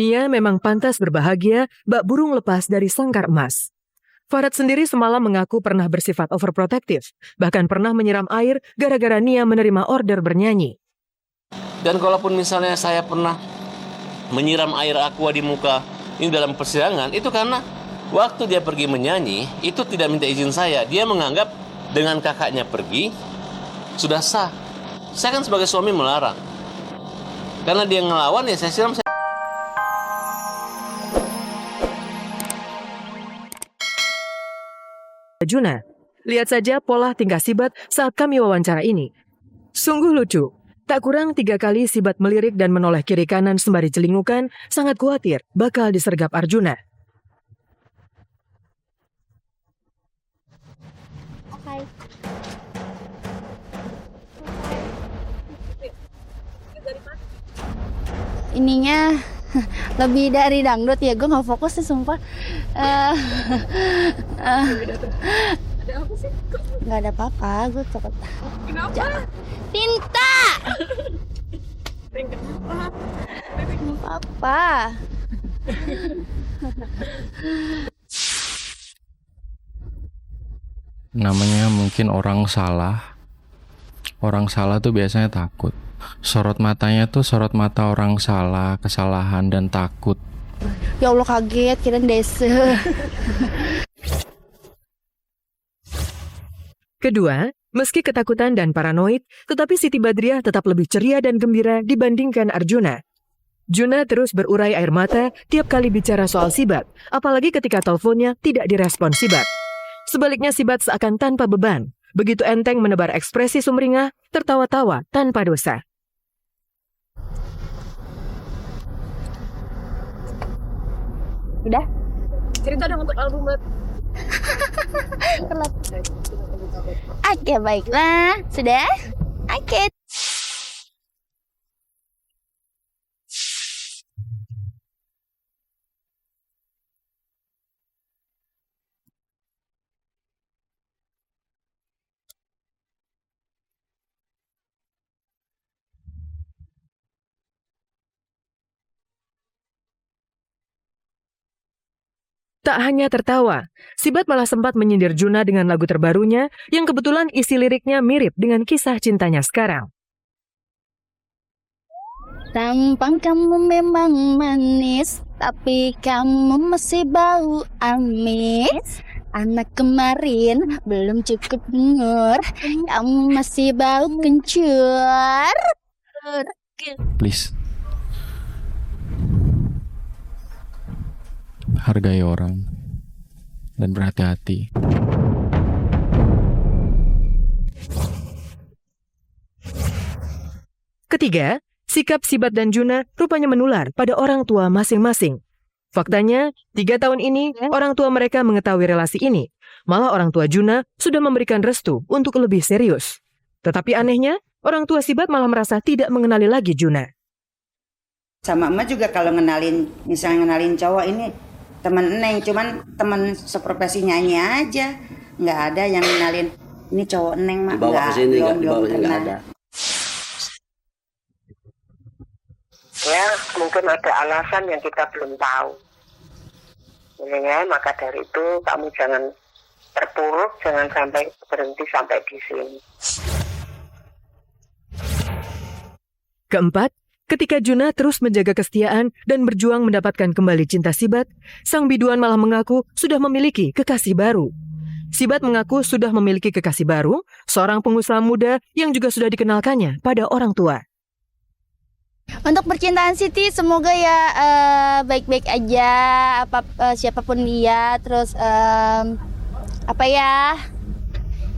Nia memang pantas berbahagia bak burung lepas dari sangkar emas. Farad sendiri semalam mengaku pernah bersifat overprotective, bahkan pernah menyiram air gara-gara Nia menerima order bernyanyi. Dan kalaupun misalnya saya pernah menyiram air aqua di muka ini dalam persidangan, itu karena waktu dia pergi menyanyi, itu tidak minta izin saya. Dia menganggap dengan kakaknya pergi, sudah sah. Saya kan sebagai suami melarang. Karena dia ngelawan, ya saya siram. Juna, lihat saja pola tingkah Sibat saat kami wawancara ini. Sungguh lucu. Tak kurang 3 kali Sibat melirik dan menoleh kiri kanan sembari celingukan, sangat khawatir bakal disergap Arjuna. Ininya lebih dari dangdut ya, gue nggak fokus sih sumpah. Ada apa sih? Nggak ada apa-apa, gue cepet. Kenapa? Tinta. Kenapa? Apa? Namanya mungkin orang salah. Orang salah tuh biasanya takut. Sorot matanya tuh sorot mata orang salah, kesalahan dan takut. Ya Allah, kaget kirain desa. Kedua, meski ketakutan dan paranoid, tetapi Siti Badriah tetap lebih ceria dan gembira dibandingkan Arjuna. Juna terus berurai air mata tiap kali bicara soal Sibat, apalagi ketika teleponnya tidak direspon Sibat. Sebaliknya Sibat seakan tanpa beban, begitu enteng menebar ekspresi sumringah, tertawa-tawa tanpa dosa. Udah? Cerita dong untuk album buat. Oke, baiklah. Sudah? Oke. Tak hanya tertawa, Sibat malah sempat menyindir Juna dengan lagu terbarunya yang kebetulan isi liriknya mirip dengan kisah cintanya sekarang. Tampang kamu memang manis, tapi kamu masih bau amis. Anak kemarin belum cukup umur, kamu masih bau kencur. Please. Hargai orang dan berhati-hati. Ketiga, sikap Sibat dan Juna rupanya menular pada orang tua masing-masing. Faktanya, 3 tahun ini orang tua mereka mengetahui relasi ini. Malah orang tua Juna sudah memberikan restu untuk lebih serius. Tetapi anehnya, orang tua Sibat malah merasa tidak mengenali lagi Juna. Sama emak juga kalau misalnya ngenalin cowok ini teman Neng, cuman teman seprofesi nyanyi aja, nggak ada yang ngenalin ini cowok Neng mah. Dibawa ke sini belum nggak ada. Ya, mungkin ada alasan yang kita belum tahu. Ya, maka dari itu kamu jangan terpuruk, jangan sampai berhenti sampai di sini. Keempat, ketika Juna terus menjaga kesetiaan dan berjuang mendapatkan kembali cinta Sibat, sang biduan malah mengaku sudah memiliki kekasih baru. Sibat mengaku sudah memiliki kekasih baru, seorang pengusaha muda yang juga sudah dikenalkannya pada orang tua. Untuk percintaan Siti semoga ya baik-baik aja, siapapun dia, terus apa ya?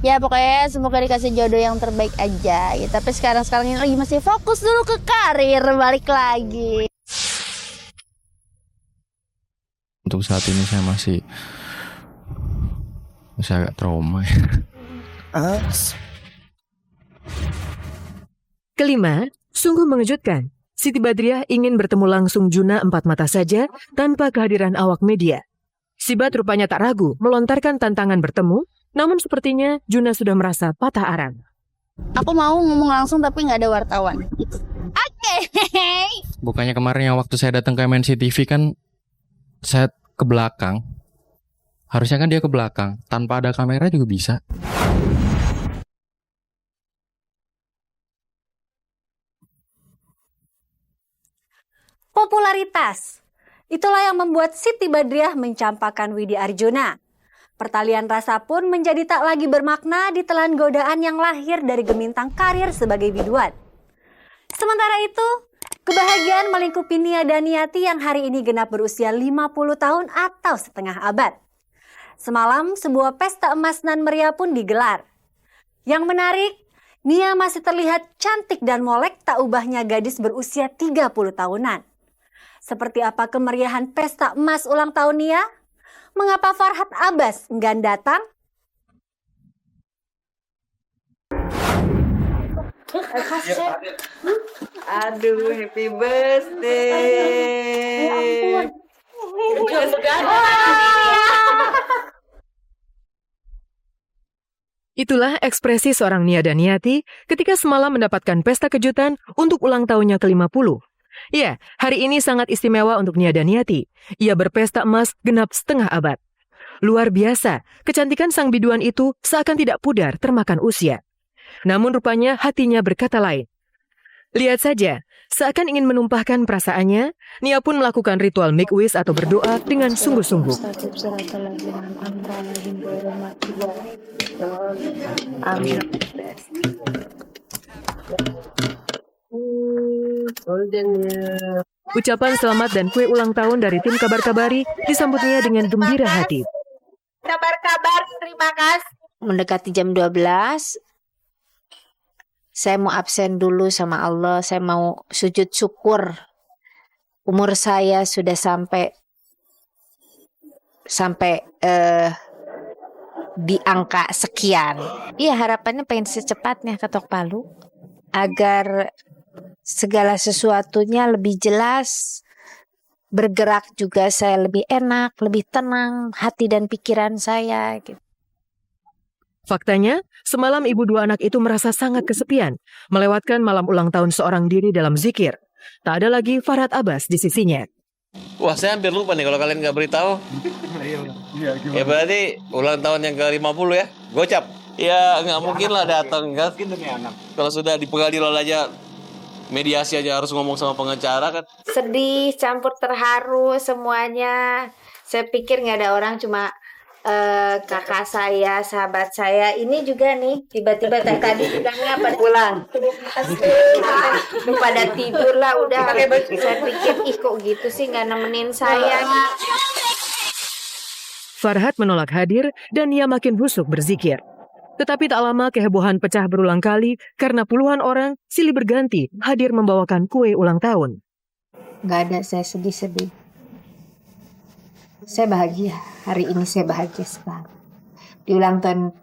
Ya pokoknya semoga dikasih jodoh yang terbaik aja ya. Tapi sekarang ini lagi masih fokus dulu ke karir, balik lagi. Untuk saat ini saya masih agak trauma. Kelima, sungguh mengejutkan. Siti Badriah ingin bertemu langsung Juna 4 mata saja tanpa kehadiran awak media. Sibat rupanya tak ragu melontarkan tantangan bertemu. Namun sepertinya Juna sudah merasa patah arang. Aku mau ngomong langsung tapi nggak ada wartawan. Oke. Bukannya kemarin yang waktu saya datang ke MNC TV kan saya ke belakang. Harusnya kan dia ke belakang. Tanpa ada kamera juga bisa. Popularitas. Itulah yang membuat Siti Badriah mencampakkan Widi Arjuna. Pertalian rasa pun menjadi tak lagi bermakna ditelan godaan yang lahir dari gemintang karir sebagai biduan. Sementara itu, kebahagiaan melingkupi Nia Daniati yang hari ini genap berusia 50 tahun atau setengah abad. Semalam, sebuah pesta emas nan meriah pun digelar. Yang menarik, Nia masih terlihat cantik dan molek tak ubahnya gadis berusia 30 tahunan. Seperti apa kemeriahan pesta emas ulang tahun Nia? Mengapa Farhat Abbas enggan datang? Aduh, happy birthday. Itulah ekspresi seorang Nia Daniati ketika semalam mendapatkan pesta kejutan untuk ulang tahunnya ke-50. Ya, hari ini sangat istimewa untuk Nia Daniati. Ia berpesta emas genap setengah abad. Luar biasa, kecantikan sang biduan itu seakan tidak pudar termakan usia. Namun rupanya hatinya berkata lain. Lihat saja, seakan ingin menumpahkan perasaannya, Nia pun melakukan ritual make wish atau berdoa dengan sungguh-sungguh. Amin. Ucapan selamat dan kue ulang tahun dari tim Kabar Kabari disambut Nia dengan gembira hati. Kabar, terima kasih. Mendekati jam 12, saya mau absen dulu sama Allah. Saya mau sujud syukur. Umur saya sudah sampai di angka sekian. Iya, harapannya pengen secepatnya ketok palu agar segala sesuatunya lebih jelas, bergerak juga saya lebih enak, lebih tenang hati dan pikiran saya gitu. Faktanya, semalam ibu dua anak itu merasa sangat kesepian, melewatkan malam ulang tahun seorang diri dalam zikir. Tak ada lagi Farhat Abbas di sisinya. Wah, saya hampir lupa nih kalau kalian nggak beritahu. Ya berarti ulang tahun yang ke-50 ya, gocap. Ya nggak mungkin lah datang kan. Kalau sudah di pengadilan aja, mediasi aja harus ngomong sama pengacara kan. Sedih, campur terharu semuanya. Saya pikir nggak ada orang, cuma kakak saya, sahabat saya. Ini juga nih, tiba-tiba tadi bilangnya pada pulang. Pada tidur lah udah. Saya pikir, ih kok gitu sih nggak nemenin saya. Farhat menolak hadir dan Nia makin husuk berzikir. Tetapi tak lama kehebohan pecah berulang kali karena puluhan orang silih berganti hadir membawakan kue ulang tahun. Nggak ada saya sedih-sedih. Saya bahagia, hari ini saya bahagia sekali. Di ulang tahun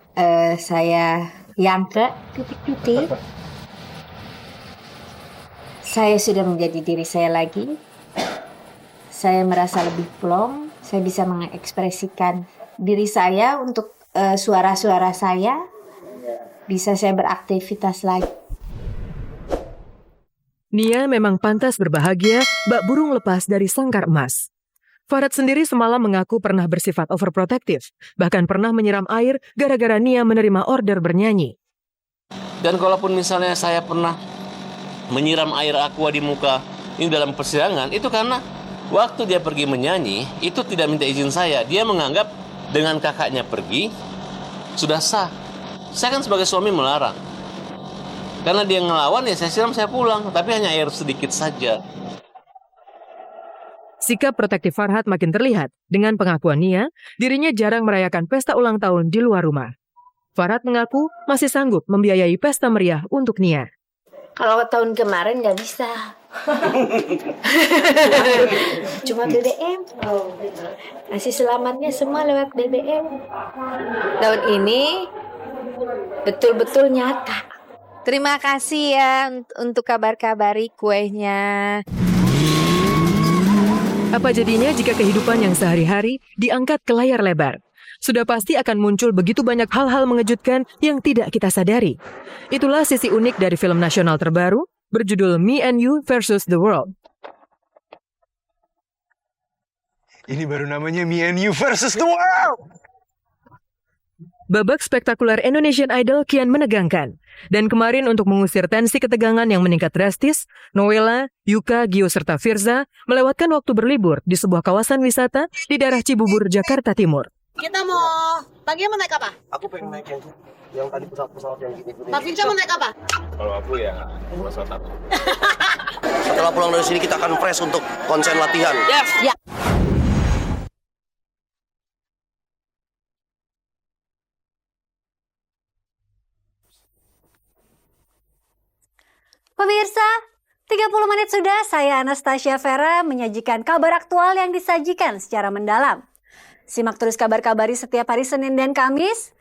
saya yang ke titik-titik, saya sudah menjadi diri saya lagi. Saya merasa lebih plong, saya bisa mengekspresikan diri saya untuk suara-suara saya, bisa saya beraktivitas lagi. Nia memang pantas berbahagia bak burung lepas dari sangkar emas. Farhat sendiri semalam mengaku pernah bersifat overprotective, bahkan pernah menyiram air gara-gara Nia menerima order bernyanyi. Dan kalaupun misalnya saya pernah menyiram air aqua di muka ini dalam persidangan, itu karena waktu dia pergi menyanyi, itu tidak minta izin saya. Dia menganggap dengan kakaknya pergi, sudah sah. Saya kan sebagai suami melarang. Karena dia ngelawan, ya saya siram, saya pulang. Tapi hanya air sedikit saja. Sikap protektif Farhat makin terlihat. Dengan pengakuan Nia, dirinya jarang merayakan pesta ulang tahun di luar rumah. Farhat mengaku masih sanggup membiayai pesta meriah untuk Nia. Kalau tahun kemarin nggak bisa. Cuma BBM. Kasih selamatnya semua lewat BBM. Tahun ini betul-betul nyata. Terima kasih ya untuk kabar-kabari kuenya. Apa jadinya jika kehidupan yang sehari-hari diangkat ke layar lebar? Sudah pasti akan muncul begitu banyak hal-hal mengejutkan yang tidak kita sadari. Itulah sisi unik dari film nasional terbaru, berjudul Me and You versus the World. Ini baru namanya Me and You versus the World. Babak spektakuler Indonesian Idol kian menegangkan. Dan kemarin untuk mengusir tensi ketegangan yang meningkat drastis, Noella, Yuka, Gio, serta Firza melewatkan waktu berlibur di sebuah kawasan wisata di daerah Cibubur, Jakarta Timur. Kita mau, Pagi mau naik apa? Aku pengen naik yang tadi pesawat yang gini. Pak Vinca mau naik apa? Kalau aku ya pesawat aku. Setelah pulang dari sini kita akan fresh untuk konsen latihan. Yes. Ya. Pemirsa, 30 menit sudah saya Anastasia Vera menyajikan kabar aktual yang disajikan secara mendalam. Simak terus kabar-kabari setiap hari Senin dan Kamis